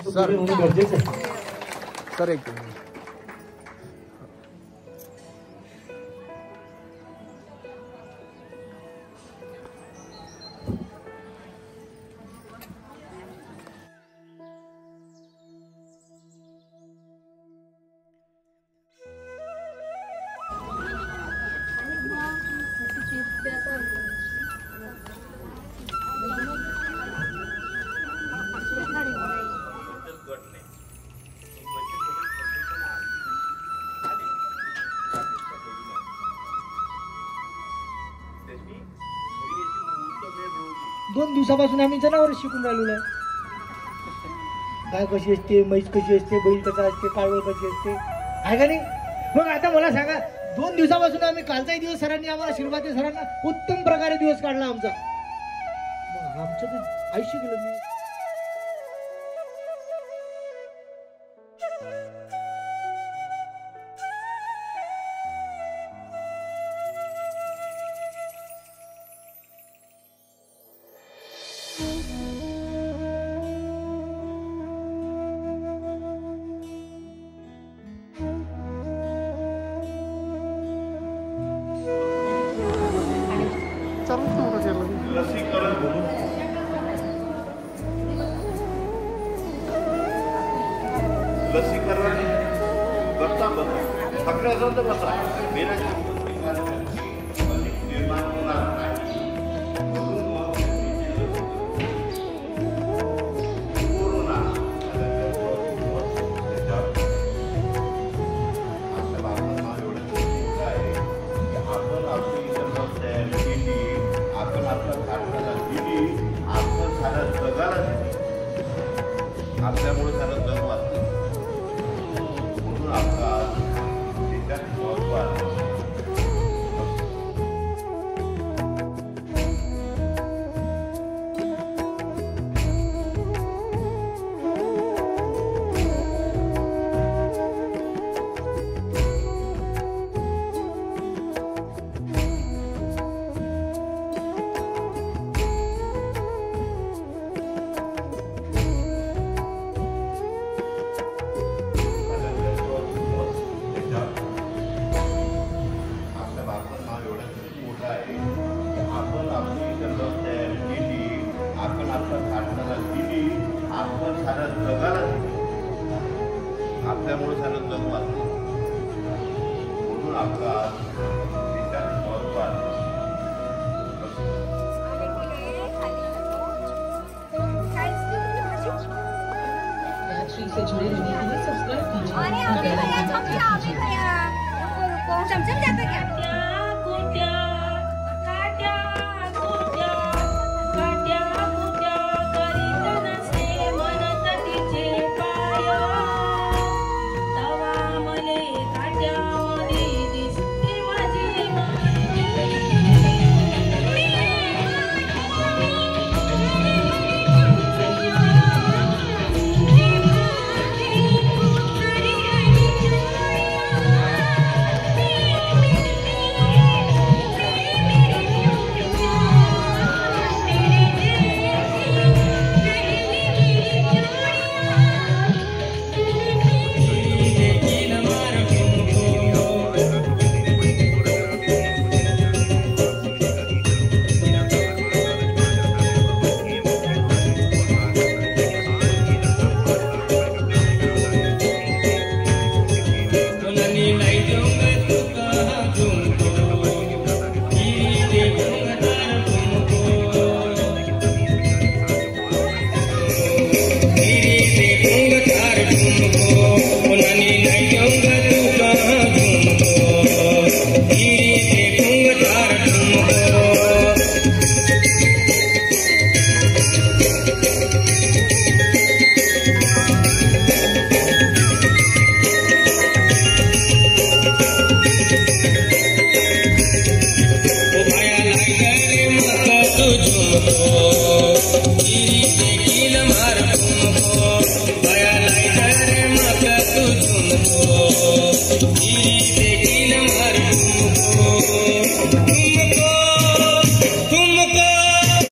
Sir गरजेचं आहे. Sir एक दोन दिवसापासून आम्ही जनावर शिकून राहिलो आहे. गाय कशी असते, म्हैस कशी असते, बैल कसा असते, काळवळ कशी असते, आहे का नाही? मग आता मला सांगा, 2 दिवसापासून आम्ही कालचाही दिवस सरांनी आम्हाला शिरवाते सरांना उत्तम प्रकारे दिवस काढला आमचा. मग आमचं तर आयुष्य गेलं. मी लसीकरण करता बसा निर्माण होणार नाही. कोरोना आपल्या भारतात एवढं आहे की आपण आपली तयार केली, आपण आपल्या भारताला दिली, आपण साऱ्या जगाला दिली. आपल्यामुळे सारं जग वाचलं. म्हणून आपला देशात महत्व आहे. आपण आपली जगत तयार केली, आपण आपल्या भारताला दिली, आपण साऱ्या जगाला दिली. आपल्यामुळे सारं जग वाचलं. म्हणून आपला देशात महत्व आहे. से जुड़े रहने के लिए सब्सक्राइब कीजिए। अरे अभी भैया रुको, चमचम जाता क्या?